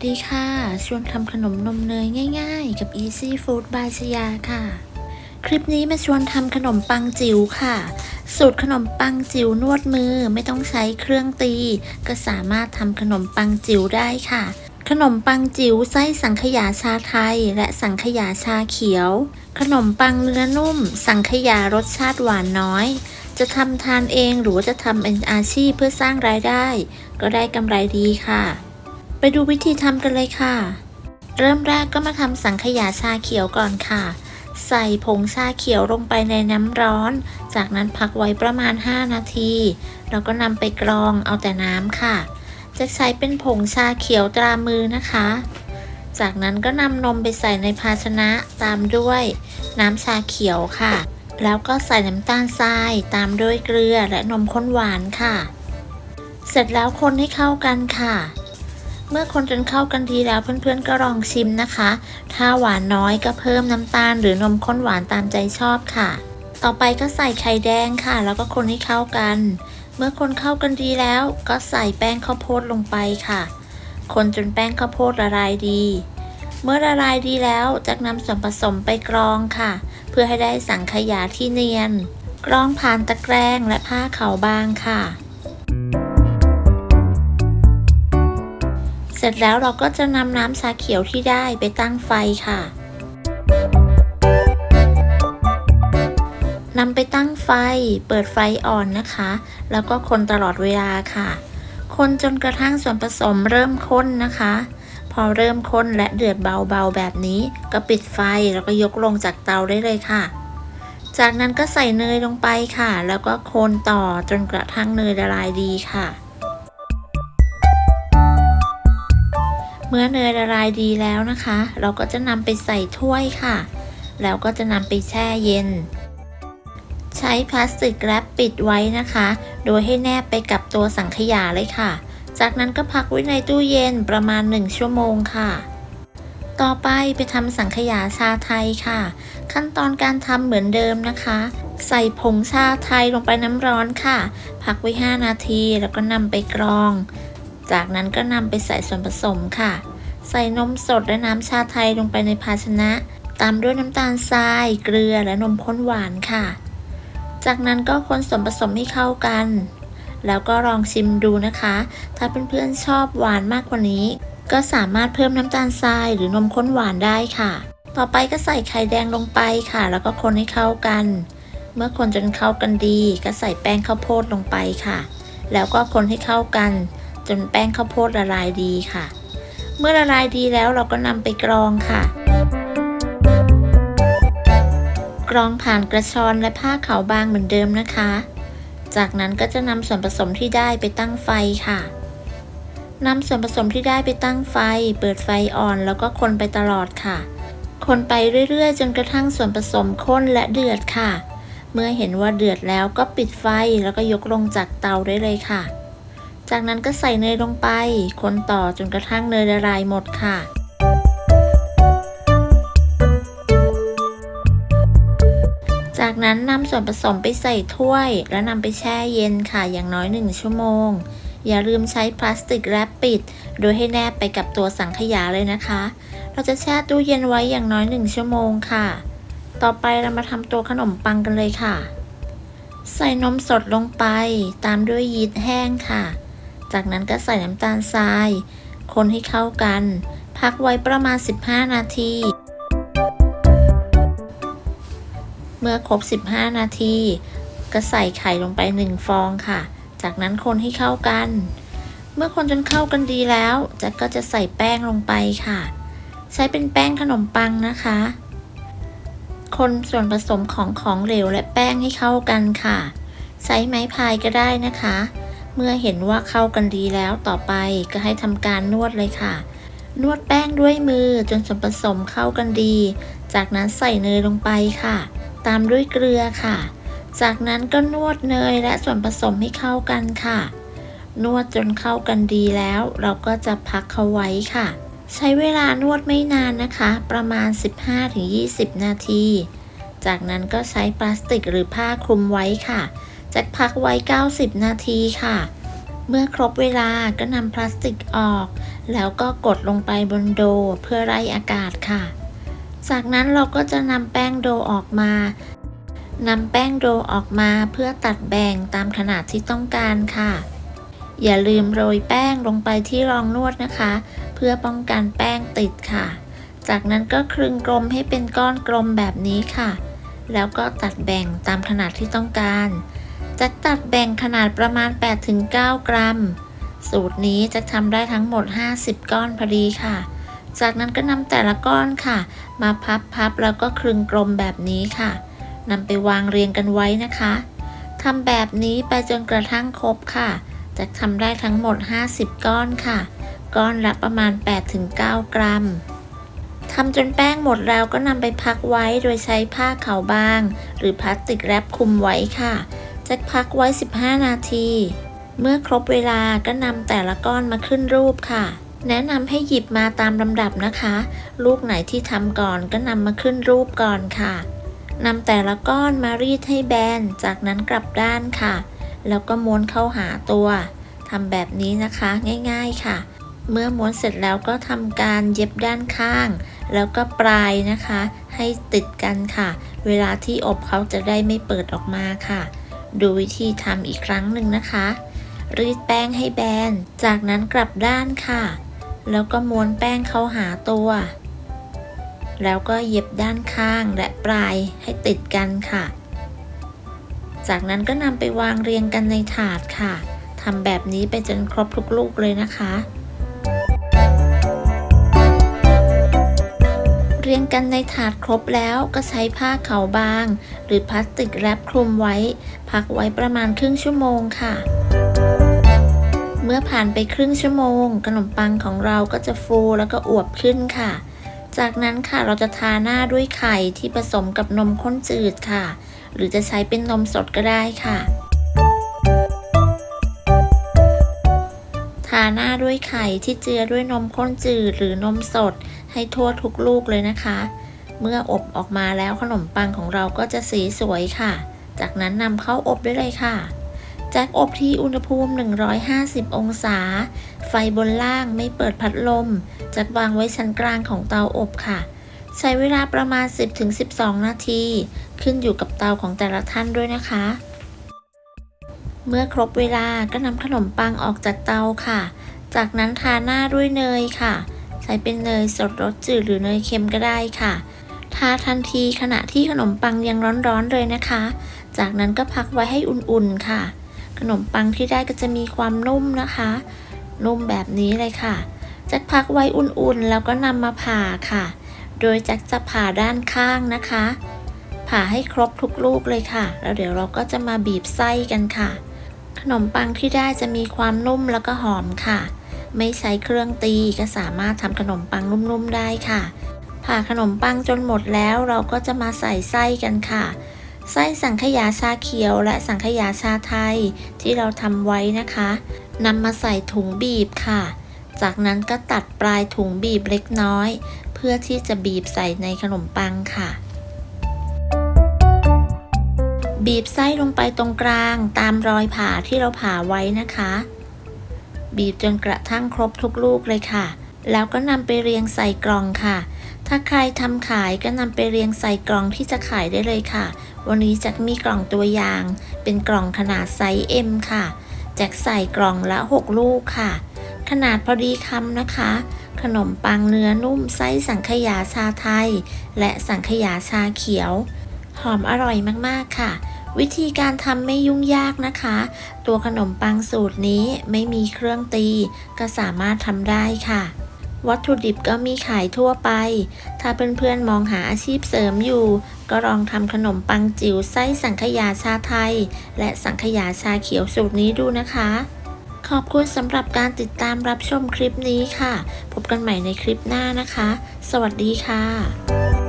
ดีค่ะชวนทำขนมนมเนยง่ายๆกับ Easy Food by ชยาค่ะคลิปนี้มาชวนทำขนมปังจิ๋วค่ะสูตรขนมปังจิ๋วนวดมือไม่ต้องใช้เครื่องตีก็สามารถทำขนมปังจิ๋วได้ค่ะขนมปังจิ๋วไส้สังขยาชาไทยและสังขยาชาเขียวขนมปังเนื้อนุ่มสังขยารสชาติหวานน้อยจะทำทานเองหรือว่าจะทำเป็นอาชีพเพื่อสร้างรายได้ก็ได้กำไรดีค่ะไปดูวิธีทำกันเลยค่ะเริ่มแรกก็มาทำสังขยาชาเขียวก่อนค่ะใส่ผงชาเขียวลงไปในน้ำร้อนจากนั้นพักไว้ประมาณ5นาทีแล้วก็นำไปกรองเอาแต่น้ำค่ะจะใช้เป็นผงชาเขียวตรามือนะคะจากนั้นก็นำนมไปใส่ในภาชนะตามด้วยน้ำชาเขียวค่ะแล้วก็ใส่น้ำตาลทรายตามด้วยเกลือและนมข้นหวานค่ะเสร็จแล้วคนให้เข้ากันค่ะเมื่อคนจนเข้ากันดีแล้วเพื่อนๆก็ลองชิมนะคะถ้าหวานน้อยก็เพิ่มน้ำตาลหรือนมข้นหวานตามใจชอบค่ะต่อไปก็ใส่ไข่แดงค่ะแล้วก็คนให้เข้ากันเมื่อคนเข้ากันดีแล้วก็ใส่แป้งข้าวโพดลงไปค่ะคนจนแป้งข้าวโพดละลายดีเมื่อละลายดีแล้วจะนำส่วนผสมไปกรองค่ะเพื่อให้ได้สังขยาที่เนียนกรองผ่านตะแกรงและผ้าขาวบางค่ะเสร็จแล้วเราก็จะนำน้ำชาเขียวที่ได้ไปตั้งไฟค่ะนำไปตั้งไฟเปิดไฟอ่อนนะคะแล้วก็คนตลอดเวลาค่ะคนจนกระทั่งส่วนผสมเริ่มข้นนะคะพอเริ่มข้นและเดือดเบาๆแบบนี้ก็ปิดไฟแล้วก็ยกลงจากเตาได้เลยค่ะจากนั้นก็ใส่เนยลงไปค่ะแล้วก็คนต่อจนกระทั่งเนยละลายดีค่ะเมื่อเนยละลายดีแล้วนะคะเราก็จะนำไปใส่ถ้วยค่ะแล้วก็จะนำไปแช่เย็นใช้พลาสติกแรปปิดไว้นะคะโดยให้แนบไปกับตัวสังขยาเลยค่ะจากนั้นก็พักไว้ในตู้เย็นประมาณ1ชั่วโมงค่ะต่อไปทำสังขยาชาไทยค่ะขั้นตอนการทำเหมือนเดิมนะคะใส่ผงชาไทยลงไปน้ำร้อนค่ะพักไว้5นาทีแล้วก็นำไปกรองจากนั้นก็นำไปใส่ส่วนผสมค่ะใส่นมสดและน้ำชาไทยลงไปในภาชนะตามด้วยน้ำตาลทรายเกลือและนมข้นหวานค่ะจากนั้นก็คนส่วนผสมให้เข้ากันแล้วก็ลองชิมดูนะคะถ้าเพื่อนๆชอบหวานมากกว่านี้ก็สามารถเพิ่มน้ำตาลทรายหรือนมข้นหวานได้ค่ะต่อไปก็ใส่ไข่แดงลงไปค่ะแล้วก็คนให้เข้ากันเมื่อคนจนเข้ากันดีก็ใส่แป้งข้าวโพดลงไปค่ะแล้วก็คนให้เข้ากันจนแป้งข้าวโพดละลายดีค่ะเมื่อละลายดีแล้วเราก็นำไปกรองค่ะกรองผ่านกระชอนและผ้าขาวบางเหมือนเดิมนะคะจากนั้นก็จะนำส่วนผสมที่ได้ไปตั้งไฟค่ะนำส่วนผสมที่ได้ไปตั้งไฟเปิดไฟอ่อนแล้วก็คนไปตลอดค่ะคนไปเรื่อยๆจนกระทั่งส่วนผสมข้นและเดือดค่ะเมื่อเห็นว่าเดือดแล้วก็ปิดไฟแล้วก็ยกลงจากเตาได้เลยค่ะจากนั้นก็ใส่เนยลงไปคนต่อจนกระทั่งเนยละลายหมดค่ะจากนั้นนำส่วนผสมไปใส่ถ้วยแล้วนำไปแช่เย็นค่ะอย่างน้อย1ชั่วโมงอย่าลืมใช้พลาสติกแรปปิดโดยให้แนบไปกับตัวสังขยาเลยนะคะเราจะแช่ตู้เย็นไว้อย่างน้อย1ชั่วโมงค่ะต่อไปเรามาทำตัวขนมปังกันเลยค่ะใส่นมสดลงไปตามด้วยยีสต์แห้งค่ะจากนั้นก็ใส่น้ำตาลทรายคนให้เข้ากันพักไว้ประมาณ15นาทีเมื่อครบ15นาทีก็ใส่ไข่ลงไป1ฟองค่ะจากนั้นคนให้เข้ากันเมื่อคนจนเข้ากันดีแล้วก็จะใส่แป้งลงไปค่ะใช้เป็นแป้งขนมปังนะคะคนส่วนผสมของเหลวและแป้งให้เข้ากันค่ะใช้ไม้พายก็ได้นะคะเมื่อเห็นว่าเข้ากันดีแล้วต่อไปก็ให้ทำการนวดเลยค่ะนวดแป้งด้วยมือจนส่วนผสมเข้ากันดีจากนั้นใส่เนยลงไปค่ะตามด้วยเกลือค่ะจากนั้นก็นวดเนยและส่วนผสมให้เข้ากันค่ะนวดจนเข้ากันดีแล้วเราก็จะพักเขาไว้ค่ะใช้เวลานวดไม่นานนะคะประมาณ 15-20 นาทีจากนั้นก็ใช้พลาสติกหรือผ้าคลุมไว้ค่ะจะพักไว้90นาทีค่ะ เมื่อครบเวลาก็นำพลาสติกออกแล้วก็กดลงไปบนโดเพื่อไล่อากาศค่ะจากนั้นเราก็จะนำแป้งโดออกมานำแป้งโดออกมาเพื่อตัดแบ่งตามขนาดที่ต้องการค่ะอย่าลืมโรยแป้งลงไปที่รองนวดนะคะเพื่อป้องกันแป้งติดค่ะจากนั้นก็คลึงกลมให้เป็นก้อนกลมแบบนี้ค่ะแล้วก็ตัดแบ่งตามขนาดที่ต้องการจะตัดแบ่งขนาดประมาณ 8-9 กรัมสูตรนี้จะทำได้ทั้งหมด50ก้อนพอดีค่ะจากนั้นก็นำแต่ละก้อนค่ะมาพับแล้วก็คลึงกลมแบบนี้ค่ะนำไปวางเรียงกันไว้นะคะทำแบบนี้ไปจนกระทั่งครบค่ะจะทำได้ทั้งหมด50ก้อนค่ะก้อนละประมาณ 8-9 กรัมทำจนแป้งหมดแล้วก็นำไปพักไว้โดยใช้ผ้าขาวบางหรือพลาสติกแรปคลุมไว้ค่ะจะพักไว้15นาทีเมื่อครบเวลาก็นำแต่ละก้อนมาขึ้นรูปค่ะแนะนำให้หยิบมาตามลำดับนะคะลูกไหนที่ทำก่อนก็นำมาขึ้นรูปก่อนค่ะนำแต่ละก้อนมารีดให้แบนจากนั้นกลับด้านค่ะแล้วก็ม้วนเข้าหาตัวทำแบบนี้นะคะง่ายๆค่ะเมื่อม้วนเสร็จแล้วก็ทำการเย็บด้านข้างแล้วก็ปลายนะคะให้ติดกันค่ะเวลาที่อบเขาจะได้ไม่เปิดออกมาค่ะดูวิธีทำอีกครั้งหนึ่งนะคะรีดแป้งให้แบนจากนั้นกลับด้านค่ะแล้วก็ม้วนแป้งเข้าหาตัวแล้วก็เย็บด้านข้างและปลายให้ติดกันค่ะจากนั้นก็นำไปวางเรียงกันในถาดค่ะทำแบบนี้ไปจนครบทุกลูกเลยนะคะเรียงกันในถาดครบแล้วก็ใช้ผ้าขาวบางหรือพลาสติกแรปคลุมไว้พักไว้ประมาณครึ่งชั่วโมงค่ะเมื่อผ่านไปครึ่งชั่วโมงขนมปังของเราก็จะฟูแล้วก็อวบขึ้นค่ะจากนั้นค่ะเราจะทาหน้าด้วยไข่ที่ผสมกับนมข้นจืดค่ะหรือจะใช้เป็นนมสดก็ได้ค่ะทาหน้าด้วยไข่ที่เจือด้วยนมข้นจืดหรือนมสดให้ทั่วทุกลูกเลยนะคะเมื่ออบออกมาแล้วขนมปังของเราก็จะสีสวยค่ะจากนั้นนำเข้าอบได้เลยค่ะแจ็คอบที่อุณหภูมิ150องศาไฟบนล่างไม่เปิดพัดลมจัดวางไว้ชั้นกลางของเตาอบค่ะใช้เวลาประมาณ 10-12 นาทีขึ้นอยู่กับเตาของแต่ละท่านด้วยนะคะเมื่อครบเวลาก็นำขนมปังออกจากเตาค่ะจากนั้นทาหน้าด้วยเนยค่ะใช้เป็นเนยสดรสจืดหรือเนยเค็มก็ได้ค่ะทาทันทีขณะที่ขนมปังยังร้อนๆเลยนะคะจากนั้นก็พักไว้ให้อุ่นๆค่ะขนมปังที่ได้ก็จะมีความนุ่มนะคะนุ่มแบบนี้เลยค่ะจะพักไว้อุ่นๆแล้วก็นำมาผ่าค่ะโดยจะผ่าด้านข้างนะคะผ่าให้ครบทุกลูกเลยค่ะแล้วเดี๋ยวเราก็จะมาบีบไส้กันค่ะขนมปังที่ได้จะมีความนุ่มแล้วก็หอมค่ะไม่ใช้เครื่องตีก็สามารถทำขนมปังนุ่มๆได้ค่ะผ่าขนมปังจนหมดแล้วเราก็จะมาใส่ไส้กันค่ะไส้สังขยาชาเขียวและสังขยาชาไทยที่เราทำไว้นะคะนำมาใส่ถุงบีบค่ะจากนั้นก็ตัดปลายถุงบีบเล็กน้อยเพื่อที่จะบีบใส่ในขนมปังค่ะบีบไส้ลงไปตรงกลางตามรอยผ่าที่เราผ่าไว้นะคะบีบจนกระทั่งครบทุกลูกเลยค่ะแล้วก็นำไปเรียงใส่กล่องค่ะถ้าใครทำขายก็นำไปเรียงใส่กล่องที่จะขายได้เลยค่ะวันนี้แจ็คมีกล่องตัวอย่างเป็นกล่องขนาดไซส์ M ค่ะแจ็คใส่กล่องละ6ลูกค่ะขนาดพอดีคำนะคะขนมปังเนื้อนุ่มไส้สังขยาชาไทยและสังขยาชาเขียวหอมอร่อยมากๆค่ะวิธีการทำไม่ยุ่งยากนะคะตัวขนมปังสูตรนี้ไม่มีเครื่องตีก็สามารถทำได้ค่ะวัตถุดิบก็มีขายทั่วไปถ้าเพื่อนๆมองหาอาชีพเสริมอยู่ก็ลองทำขนมปังจิ๋วไส้สังขยาชาไทยและสังขยาชาเขียวสูตรนี้ดูนะคะขอบคุณสำหรับการติดตามรับชมคลิปนี้ค่ะพบกันใหม่ในคลิปหน้านะคะสวัสดีค่ะ